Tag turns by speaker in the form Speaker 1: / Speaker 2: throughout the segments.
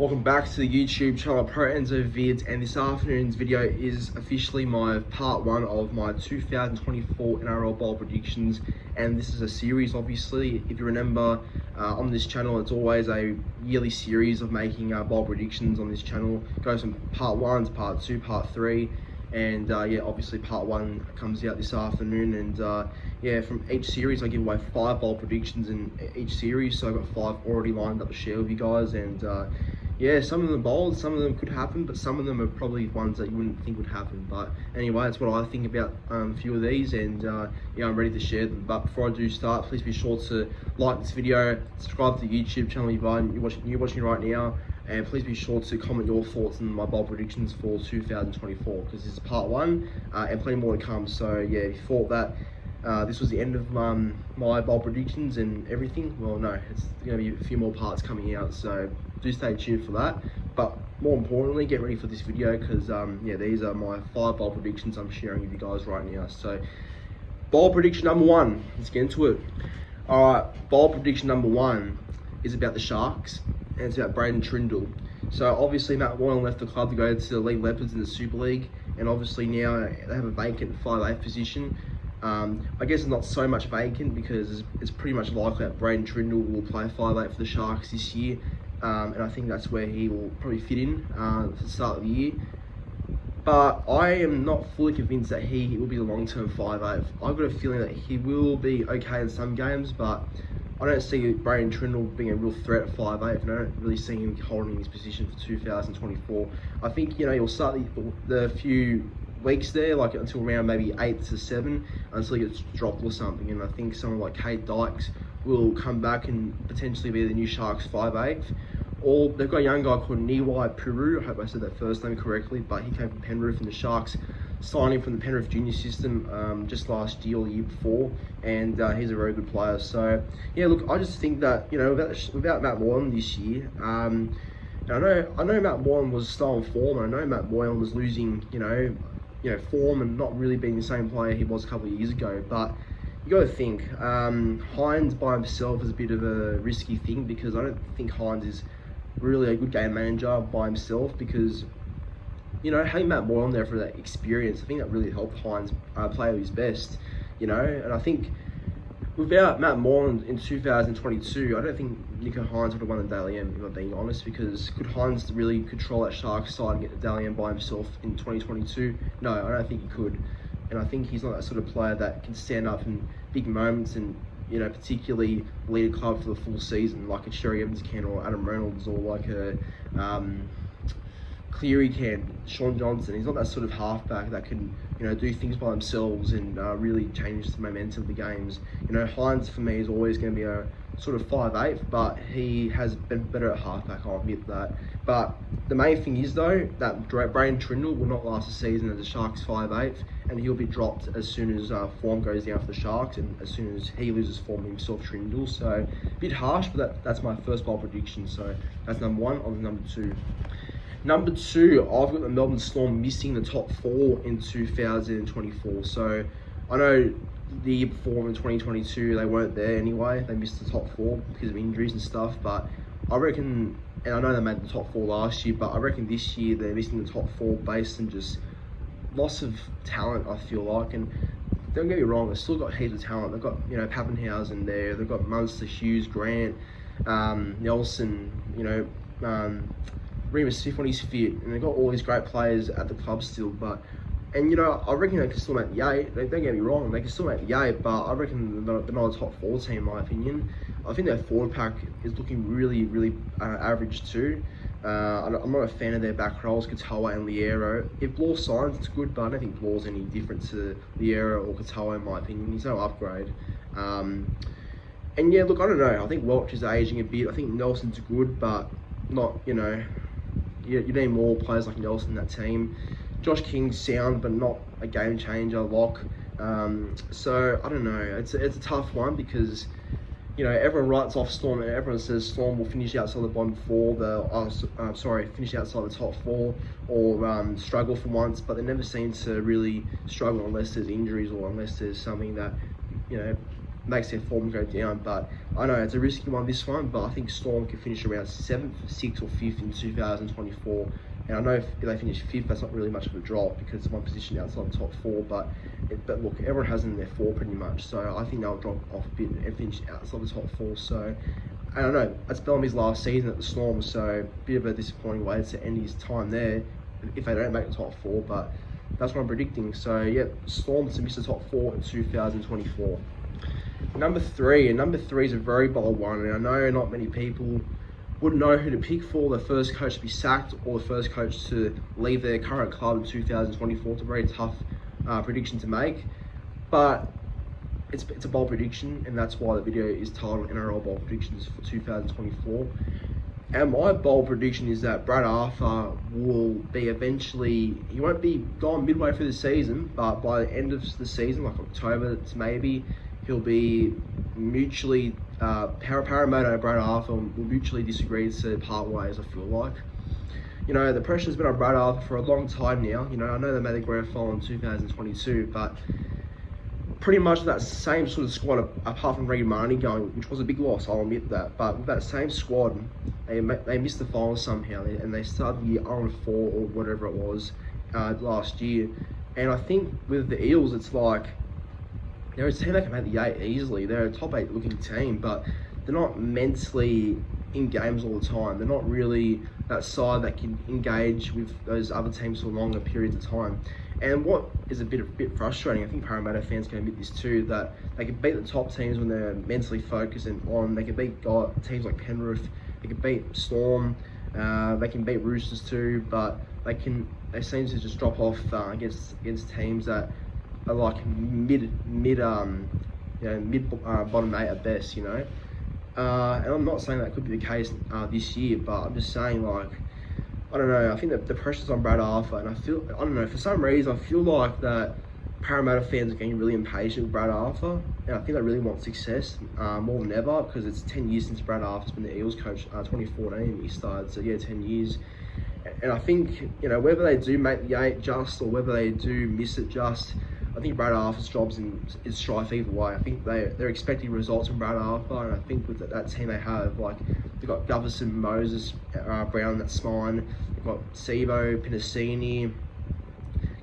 Speaker 1: Welcome back to the YouTube channel Pro Enzo Vids, and this afternoon's video is officially my part one of my 2024 NRL bowl predictions. And this is a series, obviously. If you remember, on this channel, it's always a yearly series of making bowl predictions on this channel. It goes from part one to part two, part three. And yeah, obviously part one comes out this afternoon, and yeah, from each series I give away 5 bowl predictions in each series, so I've got 5 already lined up to share with you guys. And yeah, some of them bold, some of them could happen, but some of them are probably ones that you wouldn't think would happen. But anyway, that's what I think about a few of these, and yeah, I'm ready to share them. But before I do start, please be sure to like this video, subscribe to the YouTube channel if you're watching right now, and please be sure to comment your thoughts on my bowl predictions for 2024, because this is part one and plenty more to come. So yeah, if you thought that this was the end of my bowl predictions and everything, well, no, it's going to be a few more parts coming out, so do stay tuned for that. But more importantly, get ready for this video, because yeah, these are my 5 bowl predictions I'm sharing with you guys right now. So bowl prediction number 1, let's get into it. All right, bowl prediction number 1 is about the Sharks, and it's about Braden Trindle. So obviously Matt Moylan left the club to go to the League Leopards in the Super League, and obviously now they have a vacant 5'8" position. I guess it's not so much vacant, because it's pretty much likely that Braden Trindle will play 5'8" for the Sharks this year, and I think that's where he will probably fit in at the start of the year. But I am not fully convinced that he will be the long-term 5'8". I've got a feeling that he will be okay in some games, but I don't see Braden Trindle being a real threat at 5'8", and I don't really see him holding his position for 2024. I think, you know, he'll start the few weeks there, like until around maybe 8 to 7, until he gets dropped or something. And I think someone like Kate Dykes will come back and potentially be the new Sharks 5'8". Or they've got a young guy called Niwai Puru, I hope I said that first name correctly, but he came from Penrith, and the Sharks signed him from the Penrith junior system just last year or the year before, and he's a very good player. So yeah, look, I just think that, you know, without Matt Moylan this year, and I know Matt Moylan was still in form, and I know Matt Moylan was losing, you know, form and not really being the same player he was a couple of years ago. But you got to think, Hines by himself is a bit of a risky thing, because I don't think Hines is really a good game manager by himself, because, you know, having Matt Moylan there for that experience, I think that really helped Hines play at his best, you know. And I think without Matt Moylan in 2022, I don't think Nico Hines would have won the Dally M, if I'm being honest, because could Hines really control that Sharks side and get the Dally M by himself in 2022? No, I don't think he could. And I think he's not that sort of player that can stand up in big moments and, you know, particularly lead a club for the full season like a Cherry Evans can, or Adam Reynolds, or like a Cleary can, Sean Johnson. He's not that sort of halfback that can, you know, do things by themselves and really change the momentum of the games. You know, Hines for me is always going to be a sort of 5'8", but he has been better at halfback, I'll admit that. But the main thing is, though, that Braden Trindle will not last a season as a Sharks 5'8", and he'll be dropped as soon as form goes down for the Sharks, and as soon as he loses form himself, Trindle. So a bit harsh, but that's my first bowl prediction. So that's number 1. On to number 2. Number 2, I've got the Melbourne Storm missing the top 4 in 2024. So I know the year before in 2022 they weren't there anyway. They missed the top 4 because of injuries and stuff. But I reckon, and I know they made the top 4 last year, but I reckon this year they're missing the top 4 based on just loss of talent, I feel like. And don't get me wrong, they've still got heaps of talent. They've got, you know, Pappenhausen there. They've got Munster, Hughes, Grant, Nelson, you know, Remus Smith when he's fit, and they've got all these great players at the club still. But, and you know, I reckon they can still make the 8. Don't get me wrong, they can still make the 8, but I reckon they're not a top 4 team, in my opinion. I think their forward pack is looking really average too. I'm not a fan of their back rows, Katoa and Liero. If Blore signs, it's good, but I don't think Blore's any different to Liero or Katoa, in my opinion. He's no upgrade. And yeah, look, I don't know. I think Welch is aging a bit. I think Nelson's good, but not, you know, you need more players like Nelson in that team. Josh King's sound, but not a game changer lock. So I don't know. It's a tough one, because, you know, everyone writes off Storm, and everyone says Storm will finish outside the bottom 4. Finish outside the top 4, or struggle for once. But they never seem to really struggle unless there's injuries, or unless there's something that, you know, makes their form go down. But I know it's a risky one, this one, but I think Storm can finish around 7th, 6th or 5th in 2024. And I know if they finish 5th, that's not really much of a drop because it's one position outside the top 4. But look, everyone has them in their 4 pretty much. So I think they'll drop off a bit and finish outside the top 4. So I don't know. That's Bellamy's last season at the Storm, so a bit of a disappointing way to end his time there if they don't make the top 4. But that's what I'm predicting. So yeah, Storm to miss the top 4 in 2024. Number 3, and number 3 is a very bold one, and I know not many people wouldn't know who to pick for the first coach to be sacked or the first coach to leave their current club in 2024. It's a very tough prediction to make, but it's a bold prediction, and that's why the video is titled NRL Bold Predictions for 2024. And my bold prediction is that Brad Arthur will be eventually, he won't be gone midway through the season, but by the end of the season, like October maybe, he'll be mutually, Parramatta and Brad Arthur will mutually disagree to part ways, I feel like. You know, the pressure's been on Brad Arthur for a long time now. You know, I know they made the grand final in 2022, but pretty much that same sort of squad, apart from Reid Marnie going, which was a big loss, I'll admit that. But with that same squad, they missed the final somehow, and they started the year 0-4 or whatever it was last year. And I think with the Eels, it's like they're a team that can make the 8 easily. They're a top 8 looking team, but they're not mentally in games all the time. They're not really that side that can engage with those other teams for longer periods of time. And what is a bit frustrating, I think Parramatta fans can admit this too, that they can beat the top teams when they're mentally focused and on. They can beat teams like Penrith, they can beat Storm, they can beat Roosters too, but they seem to just drop off against teams that are like mid bottom 8 at best, you know. And I'm not saying that could be the case this year, but I'm just saying, like, I don't know, I think that the pressure's on Brad Arthur, and I don't know, for some reason, I feel like that Parramatta fans are getting really impatient with Brad Arthur, and I think they really want success more than ever, because it's 10 years since Brad Arthur's been the Eels coach, 2014 he started, so yeah, 10 years. And I think, you know, whether they do make the 8 just, or whether they do miss it just, I think Brad Arthur's job's is strife either way. I think they're expecting results from Brad Arthur, and I think with that team they have, like, they've got Gutherson, Moses, Brown, that spine. They've got Sivo, Pinasini,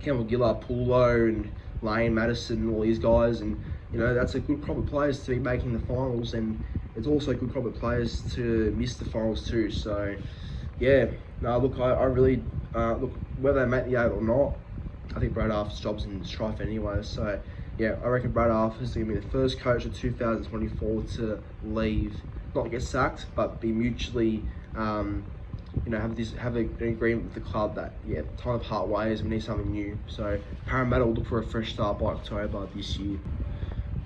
Speaker 1: Campbell Gillard, Pulo, and Lane, Madison, and all these guys. And, you know, that's a good crop of players to be making the finals, and it's also a good crop of players to miss the finals too. So, yeah, no, look, I really, look, whether they make the 8 or not, I think Brad Arthur's job's in strife anyway. So yeah, I reckon Brad Arthur's going to be the first coach of 2024 to leave, not to get sacked, but be mutually, you know, have an agreement with the club that, yeah, time to part ways, we need something new. So Parramatta will look for a fresh start by October this year.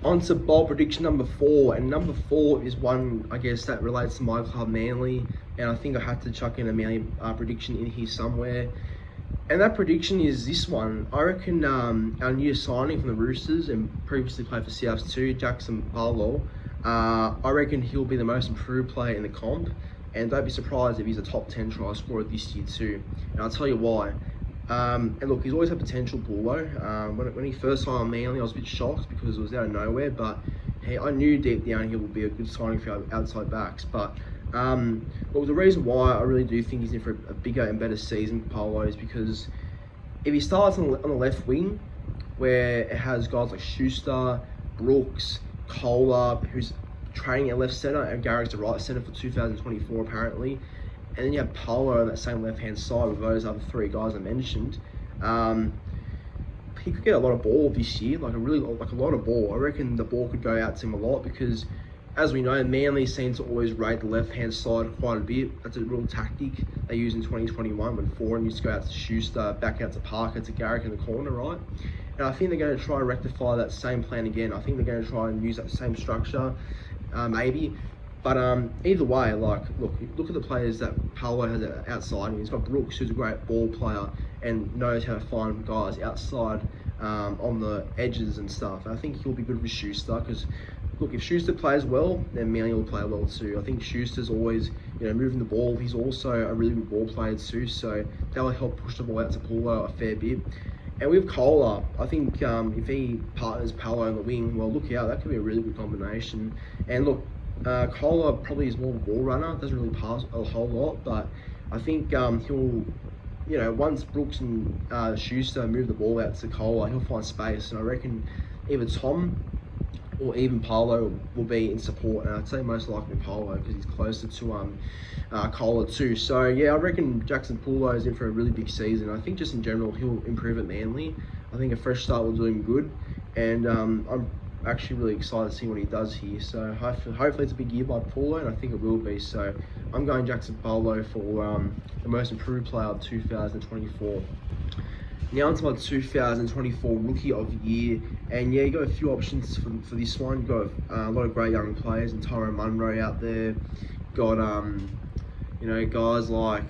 Speaker 1: On to bold prediction number 4, and number 4 is one, I guess, that relates to my club, Manly, and I think I had to chuck in a Manly prediction in here somewhere. And that prediction is this one. I reckon our new signing from the Roosters and previously played for Souths too, Jackson Barlow, I reckon he'll be the most improved player in the comp. And don't be surprised if he's a top 10 try scorer this year too. And I'll tell you why. And look, he's always had potential, Barlow. When he first signed Manly, I was a bit shocked because it was out of nowhere. But hey, I knew deep down he would be a good signing for our outside backs. But well, the reason why I really do think he's in for a bigger and better season, Polo, is because if he starts on the left wing, where it has guys like Schuster, Brooks, Kohler, who's training at left centre, and Garrick's the right centre for 2024 apparently, and then you have Polo on that same left-hand side with those other 3 guys I mentioned, he could get a lot of ball this year, like a lot of ball. I reckon the ball could go out to him a lot because, as we know, Manly seem to always rate the left-hand side quite a bit. That's a real tactic they used in 2021 when Foran used to go out to Schuster, back out to Parker, to Garrick in the corner, right? And I think they're going to try and rectify that same plan again. I think they're going to try and use that same structure, maybe. But either way, like, look at the players that Paulo has outside. He's got Brooks, who's a great ball player and knows how to find guys outside on the edges and stuff. And I think he'll be good with Schuster because, look, if Schuster plays well, then Manly will play well too. I think Schuster's always, you know, moving the ball. He's also a really good ball player too, so that will help push the ball out to Paulo a fair bit. And with Kohler, I think if he partners Palo on the wing, well, look out, that could be a really good combination. And look, Kohler probably is more of a ball runner, doesn't really pass a whole lot, but I think he'll, once Brooks and Schuster move the ball out to Kohler, he'll find space. And I reckon either Tom or even Paulo will be in support, and I'd say most likely Paulo because he's closer to Kohler too. So yeah, I reckon Jackson Paulo is in for a really big season. I think just in general he'll improve at Manly. I think a fresh start will do him good, and I'm actually really excited to see what he does here. So hopefully it's a big year by Paulo, and I think it will be. So I'm going Jackson Paulo for the most improved player of 2024. Now onto my 2024 Rookie of the Year, and yeah, you got a few options for this one. You got a lot of great young players, and Tyrone Munro out there. Got guys like,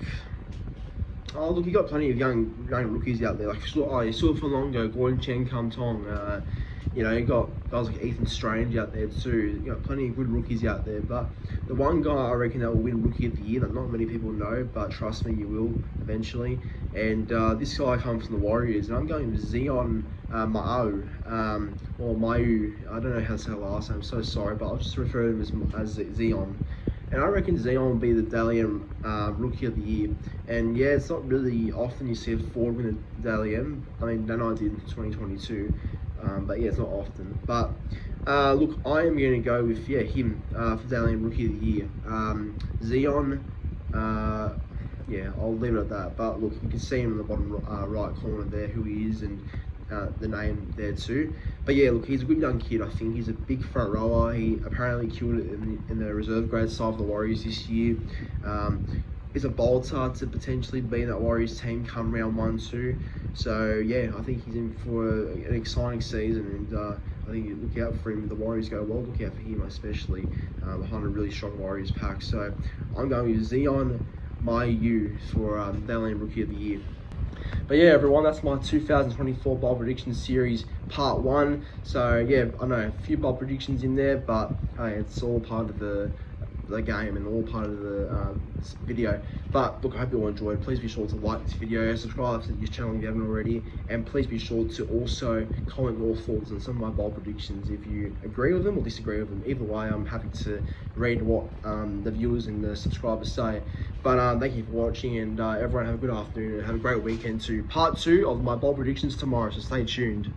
Speaker 1: oh look, you got plenty of young rookies out there. Like you saw for Longo, Gordon Chen Kum Tong. You got guys like Ethan Strange out there too. You got plenty of good rookies out there. But the one guy I reckon that will win Rookie of the Year that not many people know, but trust me, you will eventually. And this guy comes from the Warriors, and I'm going with Zion Ma'u, or Mayu. I don't know how to say the last name. I'm so sorry, but I'll just refer to him as Zion. And I reckon Zion will be the Dally M Rookie of the Year. And yeah, it's not really often you see a forward win a Dally M. I mean, then I did in 2022. But yeah, it's not often. But look, I am going to go with him for Dally M Rookie of the Year. Zion, yeah, I'll leave it at that. But look, you can see him in the bottom right corner there, who he is, and the name there too. But yeah, look, he's a good young kid. I think he's a big front rower. He apparently killed it in the reserve grade side of the Warriors this year. Is a bolter to potentially be in that Warriors team come round 1-2. So yeah, I think he's in for an exciting season, and I think you look out for him. If the Warriors go well, look out for him especially behind a really strong Warriors pack. So I'm going with Zion Mayu for Dally M Rookie of the Year. But yeah, everyone, that's my 2024 bold predictions series part 1. So yeah, I know a few bold predictions in there, but hey, it's all part of the game and all part of the video. But look, I hope you all enjoyed. Please be sure to like this video, subscribe to this channel if you haven't already, and please be sure to also comment your thoughts on some of my bold predictions if you agree with them or disagree with them. Either way, I'm happy to read what the viewers and the subscribers say. But thank you for watching, and everyone have a good afternoon and have a great weekend to part 2 of my bold predictions tomorrow, so stay tuned.